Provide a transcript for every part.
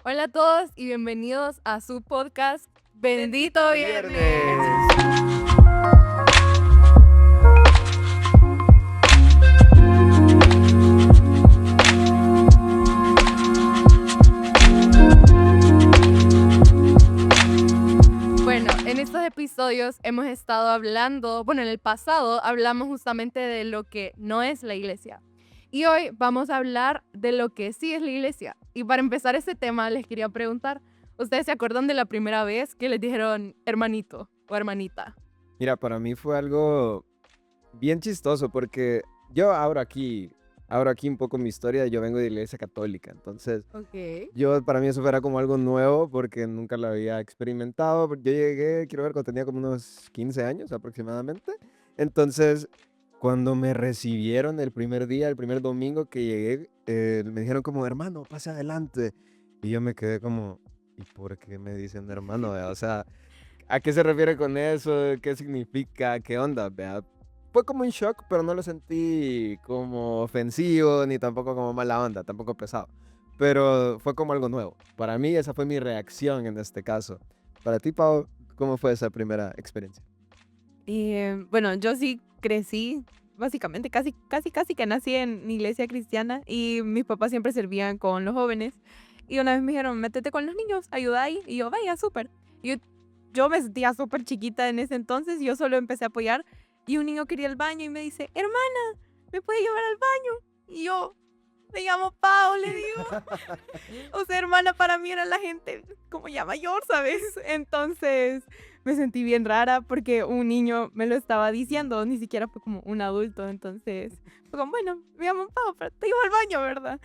Hola a todos y bienvenidos a su podcast Bendito Viernes. Bueno, en estos episodios hemos estado hablando, en el pasado hablamos justamente de lo que no es la iglesia. Y hoy vamos a hablar de lo que sí es la iglesia. Y para empezar este tema les quería preguntar, ¿ustedes se acuerdan de la primera vez que les dijeron hermanito o hermanita? Mira, para mí fue algo bien chistoso porque yo abro aquí un poco mi historia. Yo vengo de iglesia católica, entonces Ok. para mí eso era como algo nuevo porque nunca lo había experimentado. Yo llegué, quiero ver, cuando tenía como unos 15 años aproximadamente. Entonces, cuando me recibieron el primer día, el primer domingo que llegué, me dijeron como, hermano, pase adelante. Y yo me quedé como, ¿y por qué me dicen hermano? O sea, ¿a qué se refiere con eso? ¿Qué significa? ¿Qué onda? Vea, fue como un shock, pero no lo sentí como ofensivo ni tampoco como mala onda, tampoco pesado. Pero fue como algo nuevo. Para mí esa fue mi reacción en este caso. Para ti, Pau, ¿cómo fue esa primera experiencia? Bueno, yo sí crecí, básicamente, casi que nací en iglesia cristiana y mis papás siempre servían con los jóvenes. Y una vez me dijeron, métete con los niños, ayuda ahí. Y yo, vaya, súper. Y yo me sentía súper chiquita en ese entonces, yo solo empecé a apoyar. Y un niño quería el baño y me dice, hermana, ¿me puede llevar al baño? Y yo, me llamo Pau, le digo. O sea, hermana para mí era la gente como ya mayor, ¿sabes? Entonces me sentí bien rara porque un niño me lo estaba diciendo, ni siquiera fue como un adulto. Entonces fue como, bueno, me llaman Pau, pero te iba al baño, ¿verdad?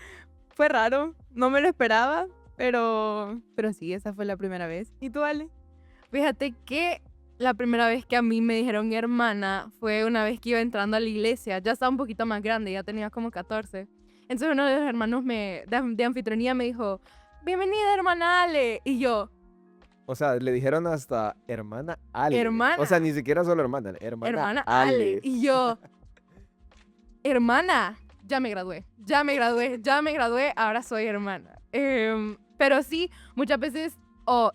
Fue raro, no me lo esperaba, pero sí, esa fue la primera vez. ¿Y tú, Ale? Fíjate que la primera vez que a mí me dijeron hermana fue una vez que iba entrando a la iglesia. Ya estaba un poquito más grande, ya tenía como 14. Entonces uno de los hermanos de anfitrionía me dijo, bienvenida hermana Ale. Y yo, O sea, le dijeron hasta hermana Ale. O sea, hermana, ni siquiera solo hermana, hermana hermana Ale. Ale. Y yo, hermana, ya me gradué, ahora soy hermana. Pero sí, muchas veces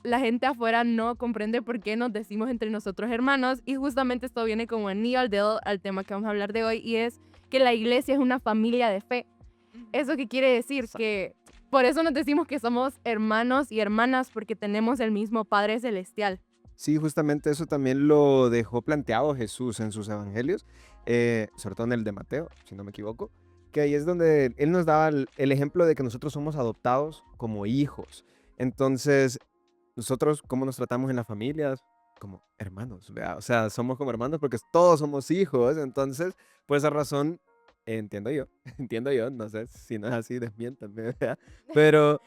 la gente afuera no comprende por qué nos decimos entre nosotros hermanos, y justamente esto viene como anillo al dedo al tema que vamos a hablar de hoy, y es que la iglesia es una familia de fe. ¿Eso qué quiere decir? Que por eso nos decimos que somos hermanos y hermanas, porque tenemos el mismo Padre Celestial. Sí, justamente eso también lo dejó planteado Jesús en sus evangelios, sobre todo en el de Mateo, si no me equivoco, que ahí es donde él nos daba el ejemplo de que nosotros somos adoptados como hijos. Entonces, nosotros, ¿cómo nos tratamos en las familias? Como hermanos, ¿vea? O sea, somos como hermanos porque todos somos hijos. Entonces, por esa razón, entiendo yo, entiendo yo, no sé si no es así, desmiéntanme, ¿vea? Pero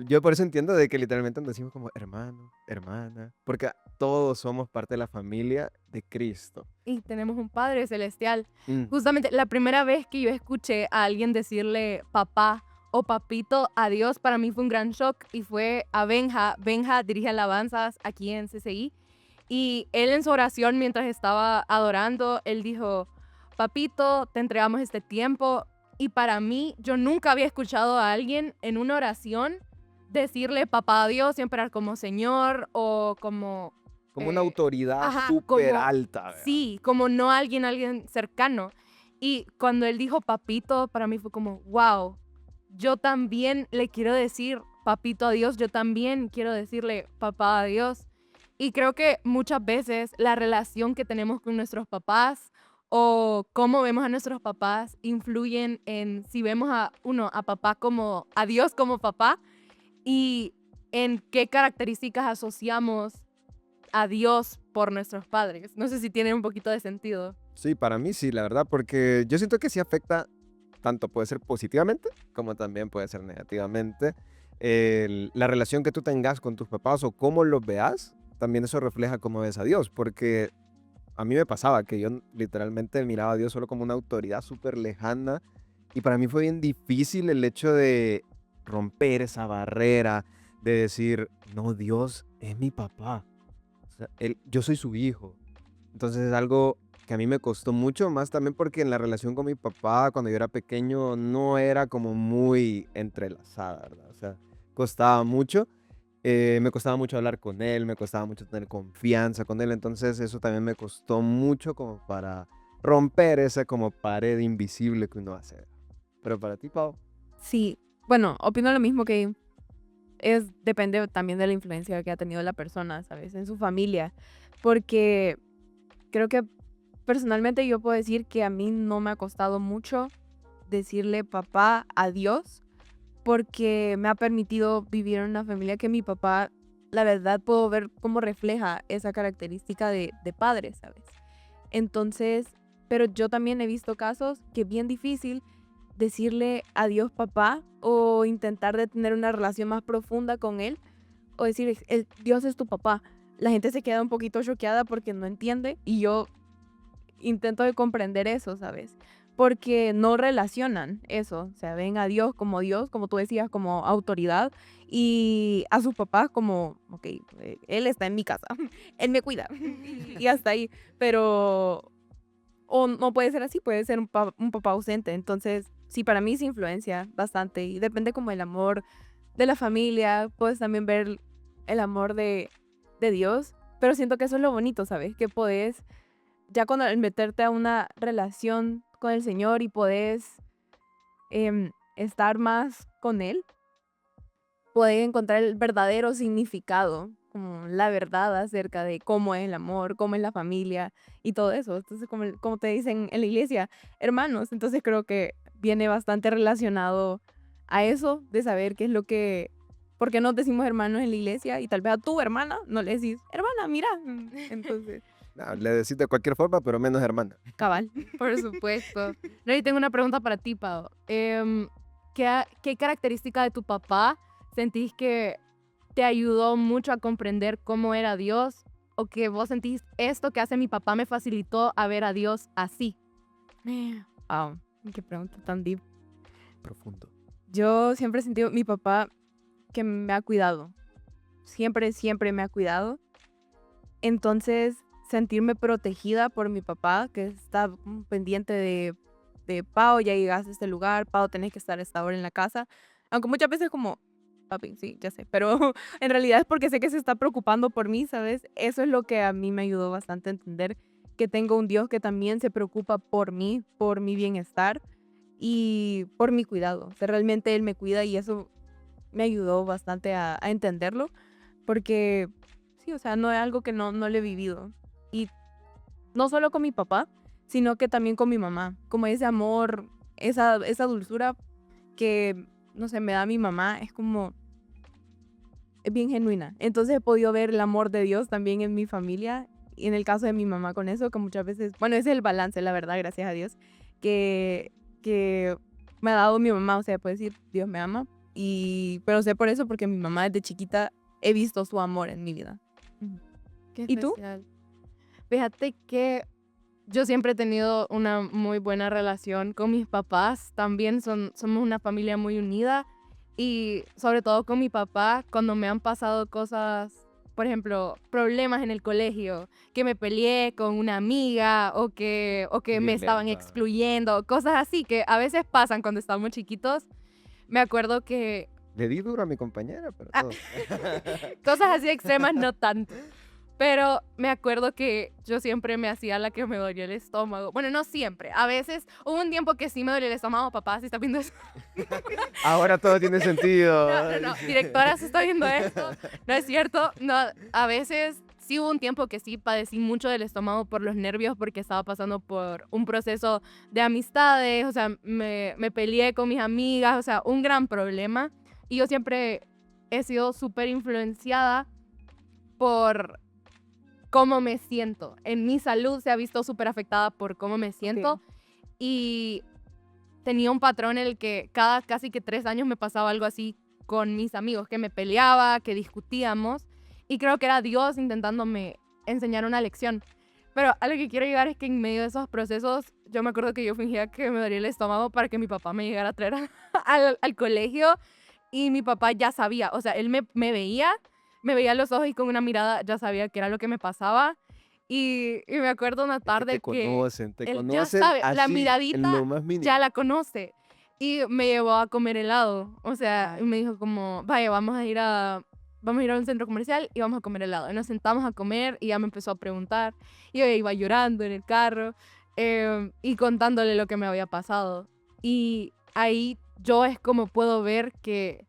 yo por eso entiendo de que literalmente nos decimos como hermano, hermana, porque todos somos parte de la familia de Cristo. Y tenemos un Padre Celestial. Mm. Justamente la primera vez que yo escuché a alguien decirle papá o papito a Dios, para mí fue un gran shock, y fue a Benja. Benja dirige alabanzas aquí en CCI, y él en su oración mientras estaba adorando, él dijo, papito, te entregamos este tiempo. Y para mí, yo nunca había escuchado a alguien en una oración decirle papá a Dios, siempre era como Señor o como Como una autoridad ajá, súper como, alta, ¿vea? sí, como no alguien cercano. Y cuando él dijo papito, para mí fue como, wow, yo también le quiero decir papito a Dios, yo también quiero decirle papá a Dios. Y creo que muchas veces la relación que tenemos con nuestros papás o cómo vemos a nuestros papás influyen en si vemos a papá como, a Dios como papá, y en qué características asociamos a Dios por nuestros padres. No sé si tiene un poquito de sentido. Sí, para mí sí, la verdad, porque yo siento que sí afecta, tanto puede ser positivamente como también puede ser negativamente. La relación que tú tengas con tus papás o cómo los veas, también eso refleja cómo ves a Dios, porque a mí me pasaba que yo literalmente miraba a Dios solo como una autoridad súper lejana, y para mí fue bien difícil el hecho de romper esa barrera, de decir, no, Dios es mi papá, o sea, yo soy su hijo. Entonces es algo que a mí me costó mucho, más también porque en la relación con mi papá cuando yo era pequeño no era como muy entrelazada, ¿verdad? O sea, costaba mucho. Me costaba mucho hablar con él, me costaba mucho tener confianza con él, entonces eso también me costó mucho como para romper esa como pared invisible que uno hace. Pero para ti, Pau, Sí, bueno, opino lo mismo que depende también de la influencia que ha tenido la persona, ¿sabes? En su familia. Porque creo que personalmente yo puedo decir que a mí no me ha costado mucho decirle papá a Dios, porque me ha permitido vivir en una familia que mi papá, la verdad, puedo ver cómo refleja esa característica de padre, ¿sabes? Entonces, pero yo también he visto casos que es bien difícil decirle adiós papá o intentar de tener una relación más profunda con él o decir, Dios es tu papá. La gente se queda un poquito choqueada porque no entiende y yo intento de comprender eso, ¿sabes? Porque no relacionan eso, o sea, ven a Dios, como tú decías, como autoridad y a sus papás como, ok, él está en mi casa, él me cuida y hasta ahí, pero o no puede ser así, puede ser un papá ausente. Entonces, sí, para mí se influencia bastante y depende como el amor de la familia, puedes también ver el amor de Dios, pero siento que eso es lo bonito, ¿sabes? Que podés, ya cuando al meterte a una relación con el Señor y podés estar más con Él, podés encontrar el verdadero significado, como la verdad acerca de cómo es el amor, cómo es la familia y todo eso. Entonces, como te dicen en la iglesia, hermanos. Entonces creo que viene bastante relacionado a eso, de saber qué es lo que, por qué nos decimos hermanos en la iglesia y tal vez a tu hermana no le decís, hermana, mira. Entonces, no, le decís de cualquier forma, pero menos hermana. cabal. Por supuesto. No, y tengo una pregunta para ti, Pau. ¿Qué característica de tu papá sentís que te ayudó mucho a comprender cómo era Dios? ¿O que vos sentís esto que hace mi papá me facilitó a ver a Dios así? Wow, qué pregunta tan deep. Profundo. Yo siempre he sentido mi papá que me ha cuidado. Siempre, siempre me ha cuidado. Entonces, sentirme protegida por mi papá, que está pendiente de Pau, ya llegaste a este lugar, Pau, tenés que estar a esta hora en la casa. Aunque muchas veces como, papi, sí, ya sé, pero en realidad es porque sé que se está preocupando por mí, ¿sabes? Eso es lo que a mí me ayudó bastante a entender que tengo un Dios que también se preocupa por mí, por mi bienestar y por mi cuidado. O sea, realmente Él me cuida y eso me ayudó bastante a entenderlo, porque sí, o sea, no es algo que no le he vivido. Y no solo con mi papá, sino que también con mi mamá, como ese amor, esa dulzura que, no sé, me da mi mamá, es como, es bien genuina. Entonces he podido ver el amor de Dios también en mi familia y en el caso de mi mamá con eso, que muchas veces, bueno, ese es el balance, la verdad, gracias a Dios, que me ha dado mi mamá, o sea, puedo decir, Dios me ama, pero sé por eso porque mi mamá desde chiquita he visto su amor en mi vida. Ujú. Qué ¿Y tú? especial. Fíjate que yo siempre he tenido una muy buena relación con mis papás. También somos una familia muy unida. Y sobre todo con mi papá, cuando me han pasado cosas, por ejemplo, problemas en el colegio, que me peleé con una amiga o que me estaban Violenta. excluyendo, cosas así que a veces pasan cuando estamos chiquitos. Me acuerdo que Le di duro a mi compañera, pero todo. cosas así extremas no tanto. Pero me acuerdo que yo siempre me hacía la que me dolía el estómago. Bueno, no siempre. A veces hubo un tiempo que sí me dolía el estómago. Papá, si está viendo eso. Ahora todo tiene sentido. No. Directora, se está viendo esto. No es cierto. No, a veces sí hubo un tiempo que sí padecí mucho del estómago por los nervios porque estaba pasando por un proceso de amistades. O sea, me peleé con mis amigas. O sea, un gran problema. Y yo siempre he sido súper influenciada por cómo me siento. En mi salud se ha visto súper afectada por cómo me siento. Ok. Y tenía un patrón en el que cada casi que 3 años me pasaba algo así con mis amigos, que me peleaba, que discutíamos. Y creo que era Dios intentándome enseñar una lección. Pero a lo que quiero llegar es que en medio de esos procesos, yo me acuerdo que yo fingía que me dolía el estómago para que mi papá me llegara a traer al colegio. Y mi papá ya sabía, o sea, él me veía a los ojos y con una mirada ya sabía qué era lo que me pasaba. Y me acuerdo una Es que tarde te que te él ya conocen sabe, la así en miradita lo más mínimo. ya la conoce. y me llevó a comer helado. O sea, y me dijo como, vaya, vamos a ir a un centro comercial y vamos a comer helado. Y nos sentamos a comer y ya me empezó a preguntar. Y yo iba llorando en el carro y contándole lo que me había pasado. Y ahí yo es como puedo ver que,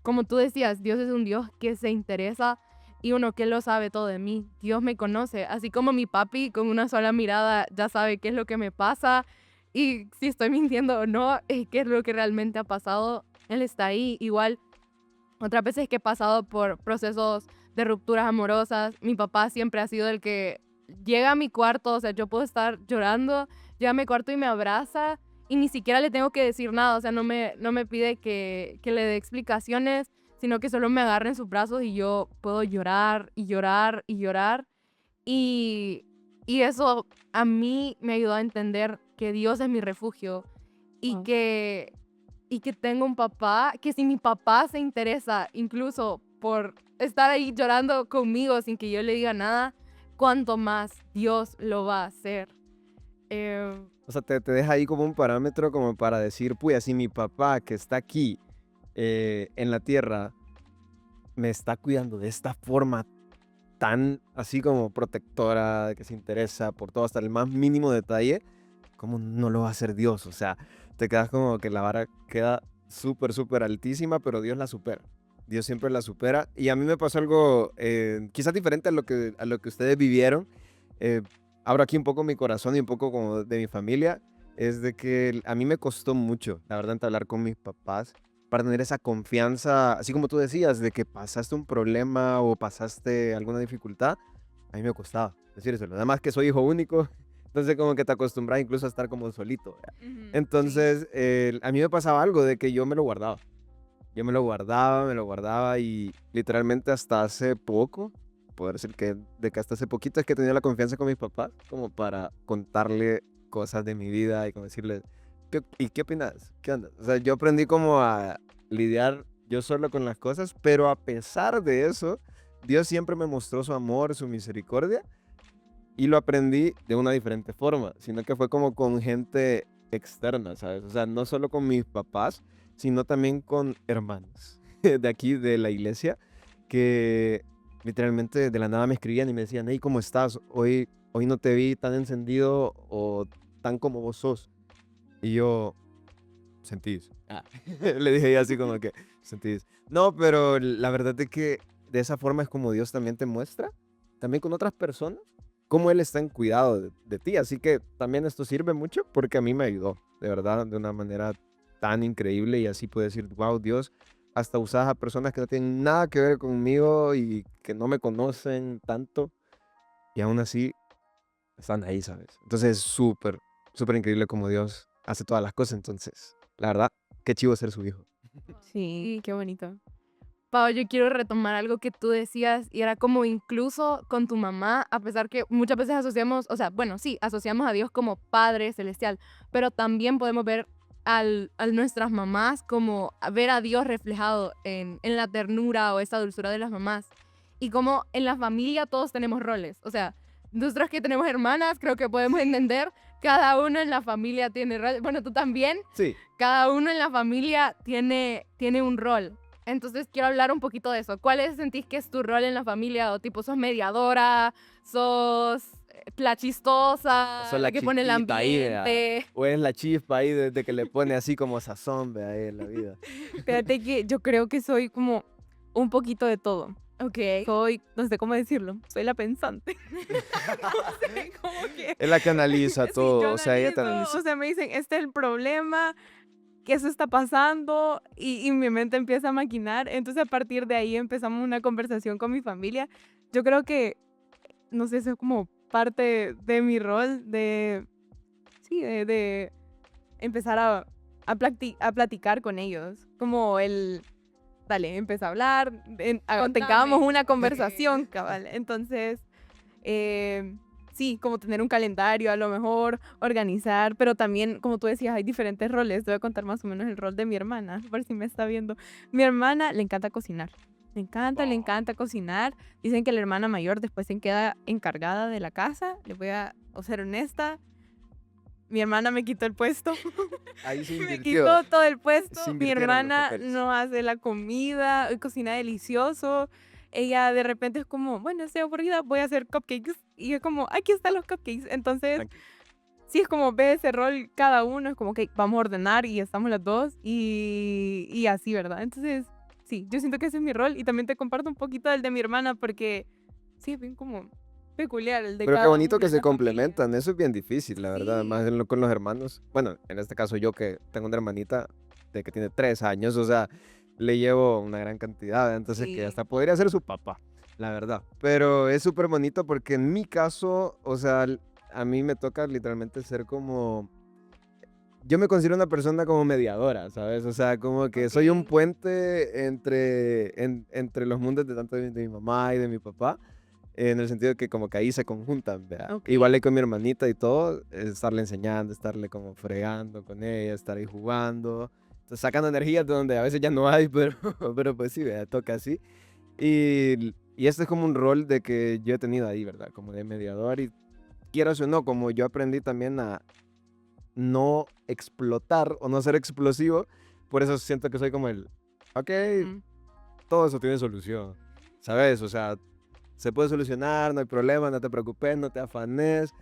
como tú decías, Dios es un Dios que se interesa y uno que lo sabe todo de mí. Dios me conoce, así como mi papi con una sola mirada ya sabe qué es lo que me pasa y si estoy mintiendo o no, qué es lo que realmente ha pasado. Él está ahí. Igual, otras veces que he pasado por procesos de rupturas amorosas, mi papá siempre ha sido el que llega a mi cuarto, o sea, yo puedo estar llorando, llega a mi cuarto y me abraza y ni siquiera le tengo que decir nada, o sea, no me pide que le dé explicaciones, sino que solo me agarre en sus brazos y yo puedo llorar y llorar y llorar. Y, y eso a mí me ayudó a entender que Dios es mi refugio y Wow. que tengo un papá, que si mi papá se interesa incluso por estar ahí llorando conmigo sin que yo le diga nada, cuánto más Dios lo va a hacer. Eh, O sea, te deja ahí como un parámetro como para decir, pues, si mi papá que está aquí en la tierra me está cuidando de esta forma tan así como protectora, que se interesa por todo hasta el más mínimo detalle, ¿cómo no lo va a hacer Dios? O sea, te quedas como que la vara queda súper, súper altísima, pero Dios la supera. Dios siempre la supera. Y a mí me pasó algo quizás diferente a lo que ustedes vivieron. Eh, Abro aquí un poco mi corazón y un poco como de mi familia. Es de que a mí me costó mucho, la verdad, hablar con mis papás para tener esa confianza, así como tú decías, de que pasaste un problema o pasaste alguna dificultad, a mí me costaba decírselo. Además que soy hijo único, entonces como que te acostumbras incluso a estar como solito. ¿Verdad? Ujú, sí. Entonces, a mí me pasaba algo de que yo me lo guardaba. Yo me lo guardaba y literalmente hasta hace poco, poder decir que de que hasta hace poquito es que he tenido la confianza con mis papás como para contarle cosas de mi vida y como decirles, ¿y qué opinas? ¿Qué onda? O sea, yo aprendí como a lidiar yo solo con las cosas, pero a pesar de eso, Dios siempre me mostró su amor, su misericordia y lo aprendí de una diferente forma, sino que fue como con gente externa, ¿sabes? O sea, no solo con mis papás, sino también con hermanos de aquí, de la iglesia, que literalmente de la nada me escribían y me decían, hey, ¿cómo estás? Hoy no te vi tan encendido o tan como vos sos. Y yo, sentís. Le dije yo así como que, sentís. No, pero la verdad es que de esa forma es como Dios también te muestra, también con otras personas, cómo Él está en cuidado de ti. Así que también esto sirve mucho porque a mí me ayudó, de verdad, de una manera tan increíble y así puedo decir, wow, Dios, hasta usas a personas que no tienen nada que ver conmigo y que no me conocen tanto y aún así están ahí, ¿sabes? Entonces es súper, súper increíble como Dios hace todas las cosas. Entonces, la verdad, qué chivo ser su hijo. Sí, y qué bonito. Pau, yo quiero retomar algo que tú decías y era como incluso con tu mamá, a pesar que muchas veces asociamos, o sea, bueno, sí, asociamos a Dios como Padre Celestial, pero también podemos ver a nuestras mamás como ver a Dios reflejado en la ternura o esa dulzura de las mamás. Y como en la familia todos tenemos roles, o sea, nosotros que tenemos hermanas, creo que podemos entender, cada uno en la familia tiene roles, bueno, tú también, Sí, cada uno en la familia tiene un rol. Entonces quiero hablar un poquito de eso. ¿Cuál sentís que es tu rol en la familia? O tipo, sos mediadora, sos la o chistosa, sos la la que pone el chispita ahí, vea. ambiente. O es la chispa ahí desde que le pone así como sazón, vea, ahí en la vida. Fíjate que yo creo que soy como un poquito de todo. Ok. Soy, no sé cómo decirlo, soy la pensante. No sé, como que Es la que analiza sí, yo todo, o sea, ella te analizo, analiza. o sea, me dicen, este es el problema, que eso está pasando y mi mente empieza a maquinar. Entonces a partir de ahí empezamos una conversación con mi familia. Yo creo que, no sé, eso es como parte de mi rol de, sí, de empezar a platicar con ellos. Como el, dale, empieza a hablar, tengamos Contame. una conversación, Ok. cabal. Entonces, sí, como tener un calendario a lo mejor, organizar, pero también, como tú decías, hay diferentes roles. Te voy a contar más o menos el rol de mi hermana, por si me está viendo. Mi hermana le encanta cocinar. Le encanta cocinar. Dicen que la hermana mayor después se queda encargada de la casa. Le voy a ser honesta, mi hermana me quitó el puesto. Ahí se Me invirtió. quitó todo el puesto. Se Mi invirtieron los hermana papeles. no hace la comida, cocina delicioso. Ella de repente es como, bueno, estoy aburrida, voy a hacer cupcakes. Y es como, aquí están los cupcakes. Entonces, Tranqui. sí es como ve ese rol cada uno, es como que vamos a ordenar y estamos las dos y así, ¿verdad? Entonces, sí, yo siento que ese es mi rol y también te comparto un poquito el de mi hermana porque sí es bien como peculiar el de Pero qué cada bonito uno que en se la familia. complementan. Eso es bien difícil, la verdad. Más Sí, con los hermanos. Bueno, en este caso yo que tengo una hermanita de que tiene 3 años, o sea, le llevo una gran cantidad, entonces que sí, hasta podría ser su papá, la verdad. Pero es súper bonito porque en mi caso, o sea, a mí me toca literalmente ser como... Yo me considero una persona como mediadora, ¿sabes? O sea, como que soy un ok. puente entre los mundos de tanto de mi mamá y de mi papá, en el sentido de que como que ahí se conjuntan, ¿verdad? Ok. Igual ahí con mi hermanita y todo, estarle enseñando, estarle como fregando con ella, estar ahí jugando, entonces, sacando energías de donde a veces ya no hay, pero, pero pues sí, ¿verdad? Toca así. Y este es como un rol de que yo he tenido ahí, ¿verdad? Como de mediador y quieras o no, como yo aprendí también a no explotar o no ser explosivo, por eso siento que soy como ok, Ujú. todo eso tiene solución, ¿sabes? O sea, se puede solucionar, no hay problema, no te preocupes, no te afanes.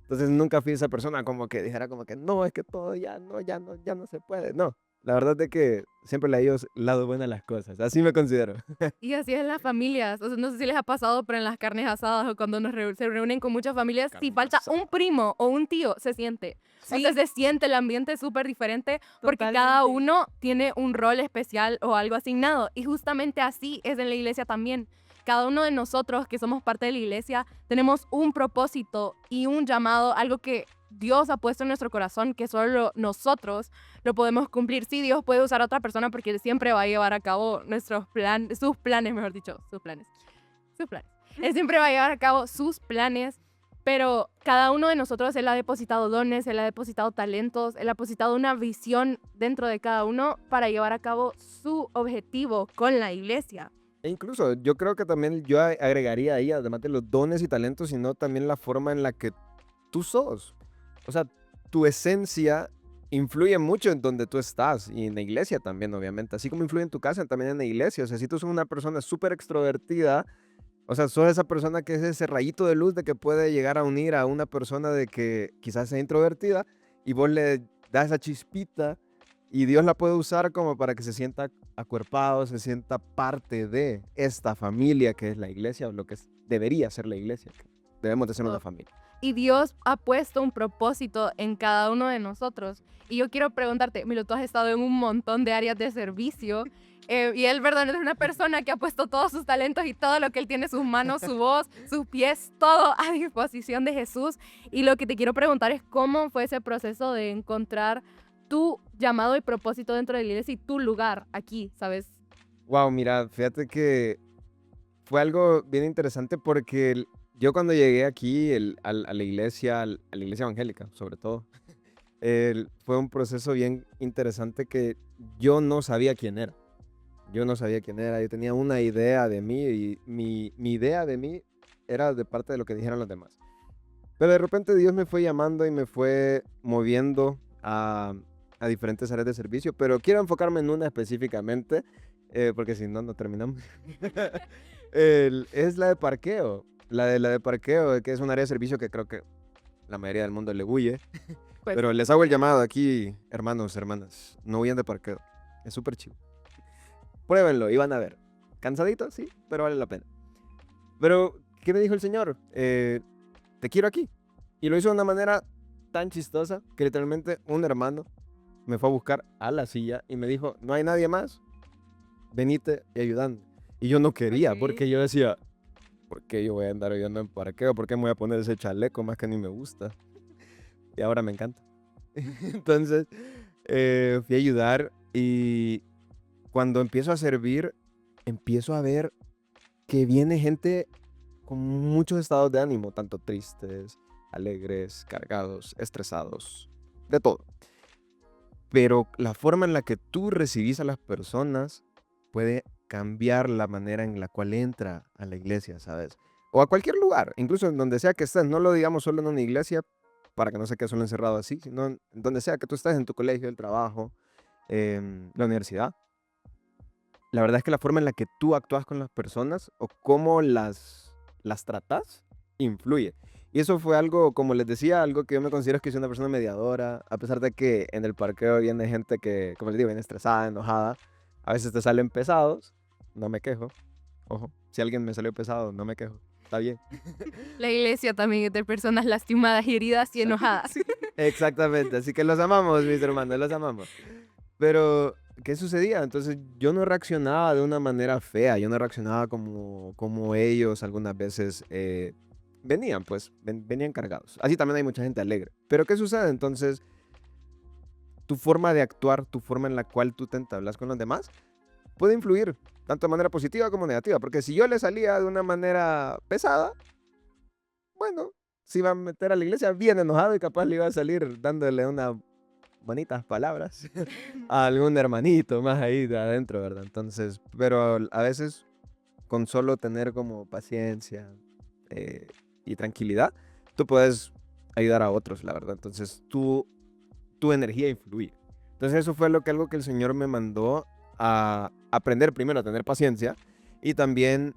Entonces nunca fui esa persona como que dijera como que no, es que todo ya no se puede. No, la verdad es que siempre le he ido lado bueno a las cosas, así me considero. Y así es en las familias. O sea, no sé si les ha pasado, pero en las carnes asadas o cuando se reúnen con muchas familias, si Carnita falta asada. un primo o un tío, se siente. O sea, Sí, se siente el ambiente súper diferente porque cada totalmente. uno tiene un rol especial o algo asignado. Y justamente así es en la iglesia también. Cada uno de nosotros que somos parte de la iglesia tenemos un propósito y un llamado, algo que Dios ha puesto en nuestro corazón que solo nosotros lo podemos cumplir. Sí, Dios puede usar a otra persona porque Él siempre va a llevar a cabo sus planes, mejor dicho, sus planes. Él siempre va a llevar a cabo sus planes, pero cada uno de nosotros, Él ha depositado dones, Él ha depositado talentos, Él ha depositado una visión dentro de cada uno para llevar a cabo su objetivo con la iglesia. E incluso yo creo que también yo agregaría ahí, además de los dones y talentos, sino también la forma en la que tú sos. O sea, tu esencia influye mucho en donde tú estás y en la iglesia también, obviamente. Así como influye en tu casa, también en la iglesia. O sea, si tú sos una persona súper extrovertida, o sea, sos esa persona que es ese rayito de luz de que puede llegar a unir a una persona de que quizás sea introvertida y vos le das esa chispita y Dios la puede usar como para que se sienta acuerpado, se sienta parte de esta familia que es la iglesia, o lo que debería ser la iglesia. Que debemos de ser una familia. Y Dios ha puesto un propósito en cada uno de nosotros. Y yo quiero preguntarte, Milo, tú has estado en un montón de áreas de servicio y él verdaderamente es una persona que ha puesto todos sus talentos y todo lo que él tiene, sus manos, su voz, sus pies, todo a disposición de Jesús. Y lo que te quiero preguntar es cómo fue ese proceso de encontrar tu llamado y propósito dentro de la iglesia y tu lugar aquí, ¿sabes? Wow, mira, fíjate que fue algo bien interesante porque yo cuando llegué aquí a la iglesia, a la iglesia evangélica, sobre todo, fue un proceso bien interesante que yo no sabía quién era. Yo no sabía quién era, yo tenía una idea de mí y mi idea de mí era de parte de lo que dijeran los demás. Pero de repente Dios me fue llamando y me fue moviendo a diferentes áreas de servicio, pero quiero enfocarme en una específicamente, porque si no, no terminamos. Es la de parqueo, la de parqueo, que es un área de servicio que creo que la mayoría del mundo le huye. Pues Pero les hago el llamado aquí, hermanos, hermanas, no huyan de parqueo, es súper chido. Pruébenlo y van a ver. Cansadito, sí, pero vale la pena. Pero, ¿qué me dijo el Señor? Te quiero aquí. Y lo hizo de una manera tan chistosa que literalmente un hermano me fue a buscar a la silla y me dijo, no hay nadie más, venite y ayudando. Y yo no quería, ok. porque yo decía, ¿por qué yo voy a andar ayudando en parqueo? ¿Por qué me voy a poner ese chaleco más que ni me gusta? Y ahora me encanta. Entonces, fui a ayudar y cuando empiezo a servir, empiezo a ver que viene gente con muchos estados de ánimo, tanto tristes, alegres, cargados, estresados, de todo. Pero la forma en la que tú recibís a las personas puede cambiar la manera en la cual entra a la iglesia, ¿sabes? O a cualquier lugar, incluso en donde sea que estés, no lo digamos solo en una iglesia, para que no se quede solo encerrado así, sino en donde sea que tú estés, en tu colegio, el trabajo, la universidad. La verdad es que la forma en la que tú actúas con las personas o cómo las tratas influye. Y eso fue algo, como les decía, algo que yo me considero que soy una persona mediadora, a pesar de que en el parqueo viene gente que, como les digo, viene estresada, enojada, a veces te salen pesados, no me quejo, ojo, si alguien me salió pesado, no me quejo, está bien. La iglesia también es de personas lastimadas, heridas y enojadas. Exactamente, así que los amamos, mis hermanos, los amamos. Pero, ¿qué sucedía? Entonces, yo no reaccionaba de una manera fea, yo no reaccionaba como ellos algunas veces venían, pues, venían cargados. Así también hay mucha gente alegre. Pero, ¿qué sucede? Entonces, tu forma de actuar, tu forma en la cual tú te entablas con los demás, puede influir, tanto de manera positiva como negativa. Porque si yo le salía de una manera pesada, bueno, se iba a meter a la iglesia bien enojado y capaz le iba a salir dándole unas bonitas palabras a algún hermanito más ahí de adentro, ¿verdad? Entonces, pero a veces con solo tener como paciencia y tranquilidad, tú puedes ayudar a otros, la verdad. Entonces, tu energía influye. Entonces, eso fue algo que el Señor me mandó a aprender primero a tener paciencia y también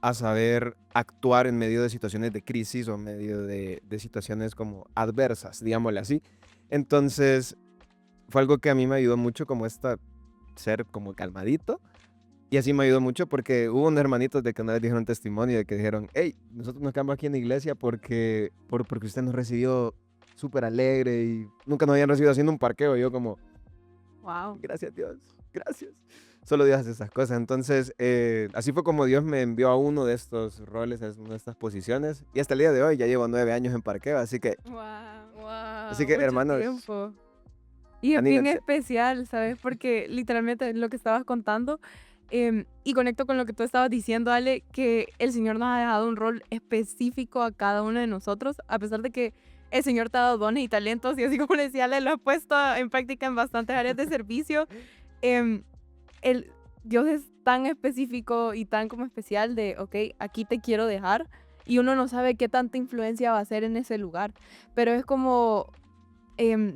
a saber actuar en medio de situaciones de crisis o en medio de situaciones como adversas, digámosle así. Entonces, fue algo que a mí me ayudó mucho como ser como calmadito. Y así me ayudó mucho porque hubo unos hermanitos de que una vez dijeron testimonio de que dijeron, hey, nosotros nos quedamos aquí en la iglesia porque usted nos recibió súper alegre y nunca nos habían recibido haciendo un parqueo. Y yo como, Wow. gracias Dios, gracias. Solo Dios hace esas cosas. Entonces, así fue como Dios me envió a uno de estos roles, a una de estas posiciones. Y hasta el día de hoy ya llevo 9 años en parqueo, así que, Wow. así que Mucho hermanos, tiempo. Y es bien anímense. especial, ¿sabes? Porque literalmente lo que estabas contando, y conecto con lo que tú estabas diciendo, Ale, que el Señor nos ha dejado un rol específico a cada uno de nosotros, a pesar de que el Señor te ha dado dones y talentos, y así como le decía Ale, lo ha puesto en práctica en bastantes áreas de servicio. em, el, Dios es tan específico y tan como especial de, ok, aquí te quiero dejar, y uno no sabe qué tanta influencia va a hacer en ese lugar, pero es como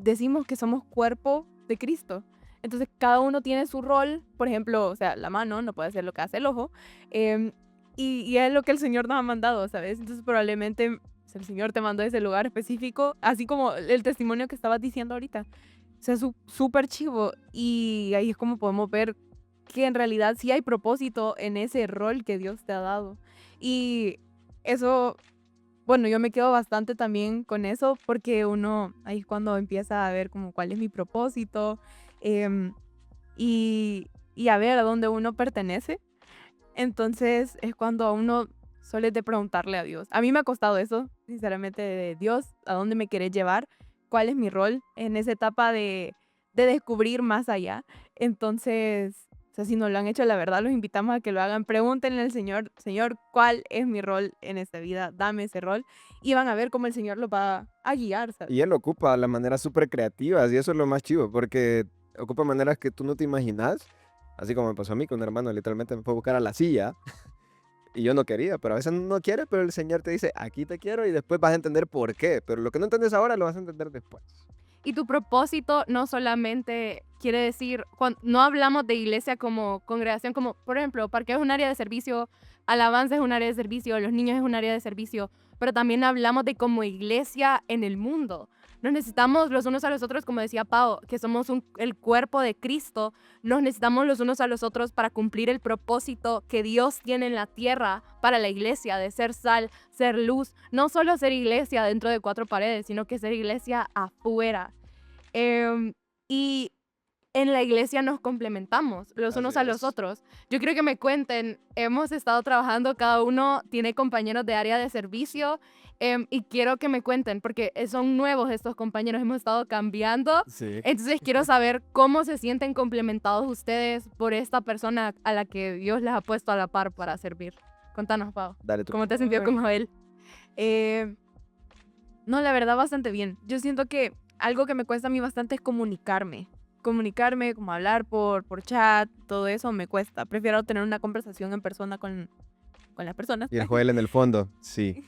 decimos que somos cuerpo de Cristo. Entonces cada uno tiene su rol, por ejemplo, o sea, la mano no puede hacer lo que hace el ojo, em, y es lo que el Señor nos ha mandado, ¿sabes? Entonces probablemente el Señor te mandó a ese lugar específico, así como el testimonio que estabas diciendo ahorita. O sea, súper chivo, y ahí es como podemos ver que en realidad sí hay propósito en ese rol que Dios te ha dado. Y eso, bueno, yo me quedo bastante también con eso porque uno ahí es cuando empieza a ver como cuál es mi propósito, em, y a ver a dónde uno pertenece. Entonces es cuando a uno suele de preguntarle a Dios. A mí me ha costado eso, sinceramente, de Dios, ¿a dónde me querés llevar? ¿Cuál es mi rol en esa etapa de descubrir más allá? Entonces, o sea, si no lo han hecho, la verdad, los invitamos a que lo hagan. Pregúntenle al Señor, Señor, ¿cuál es mi rol en esta vida? Dame ese rol. Y van a ver cómo el Señor los va a guiar, ¿sabes? Y él ocupa las maneras súper creativas y eso es lo más chivo, porque ocupa maneras que tú no te imaginas, así como me pasó a mí, que un hermano literalmente me fue a buscar a la silla y yo no quería, pero a veces no quieres, pero el Señor te dice, aquí te quiero y después vas a entender por qué, pero lo que no entiendes ahora lo vas a entender después. Y tu propósito no solamente quiere decir, no hablamos de iglesia como congregación, como por ejemplo, parqueo es un área de servicio, alabanza es un área de servicio, los niños es un área de servicio, pero también hablamos de como iglesia en el mundo. Nos necesitamos los unos a los otros, como decía Pau, que somos el cuerpo de Cristo, nos necesitamos los unos a los otros para cumplir el propósito que Dios tiene en la tierra para la iglesia, de ser sal, ser luz, no solo ser iglesia dentro de 4 paredes, sino que ser iglesia afuera. Y en la iglesia nos complementamos los unos Así a los es. otros. Yo quiero que me cuenten, hemos estado trabajando, cada uno tiene compañeros de área de servicio, y quiero que me cuenten, porque son nuevos estos compañeros, hemos estado cambiando. Sí. Entonces quiero saber cómo se sienten complementados ustedes por esta persona a la que Dios les ha puesto a la par para servir. Contanos, Pau, Dale tú. ¿cómo te has sentido con Joel? No, la verdad, bastante bien. Yo siento que algo que me cuesta a mí bastante es comunicarme. Comunicarme, como hablar por chat, todo eso me cuesta. Prefiero tener una conversación en persona con las personas. Y el Joel en el fondo, sí.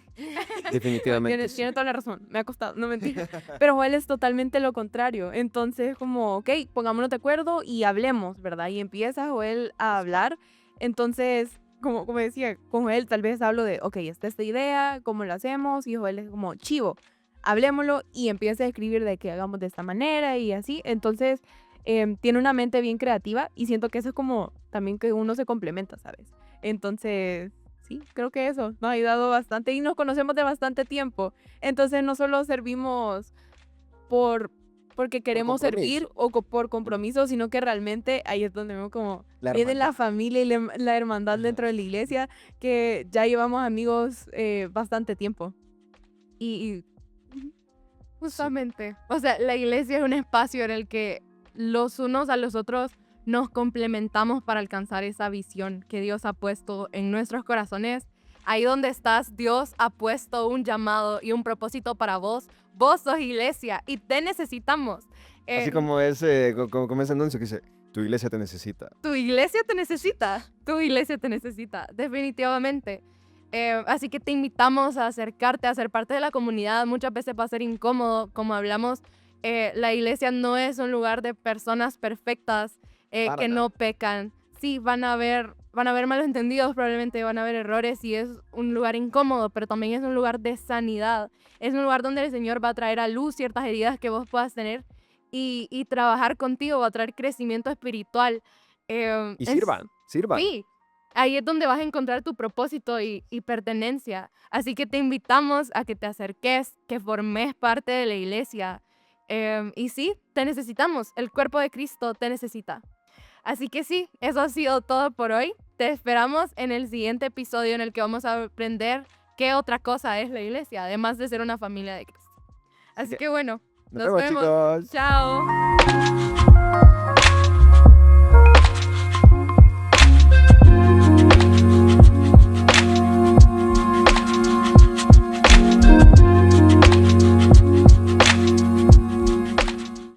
Definitivamente. Tiene toda la razón, me ha costado, no mentira. Pero Joel es totalmente lo contrario. Entonces, como, ok, pongámonos de acuerdo y hablemos, ¿verdad? Y empieza Joel a hablar. Entonces, como decía, con Joel tal vez hablo de, ok, esta idea, ¿cómo lo hacemos? Y Joel es como, chivo, hablemoslo y empieza a escribir de que hagamos de esta manera y así. Entonces, tiene una mente bien creativa y siento que eso es como también que uno se complementa, ¿sabes? Entonces, sí, creo que eso nos ha ayudado bastante y nos conocemos de bastante tiempo. Entonces, no solo servimos porque queremos servir o por compromiso, sino que realmente ahí es donde vemos como viene la familia y la hermandad dentro de la iglesia, que ya llevamos amigos bastante tiempo. Y Justamente. O sea, la iglesia es un espacio en el que los unos a los otros nos complementamos para alcanzar esa visión que Dios ha puesto en nuestros corazones. Ahí donde estás, Dios ha puesto un llamado y un propósito para vos. Vos sos iglesia y te necesitamos. Así como ese anuncio que dice, tu iglesia te necesita. Tu iglesia te necesita. Tu iglesia te necesita, definitivamente. Así que te invitamos a acercarte, a ser parte de la comunidad. Muchas veces va a ser incómodo, como hablamos. La iglesia no es un lugar de personas perfectas que no pecan. Sí, van a haber malos entendidos, probablemente van a haber errores y es un lugar incómodo, pero también es un lugar de sanidad. Es un lugar donde el Señor va a traer a luz ciertas heridas que vos puedas tener y trabajar contigo, va a traer crecimiento espiritual. Y sirvan. Sí, ahí es donde vas a encontrar tu propósito y pertenencia. Así que te invitamos a que te acerques, que formes parte de la iglesia. Y sí, te necesitamos. El cuerpo de Cristo te necesita. Así que sí, eso ha sido todo por hoy. Te esperamos en el siguiente episodio en el que vamos a aprender qué otra cosa es la iglesia, además de ser una familia de Cristo. Así que bueno, nos vemos. Chicos. Chao.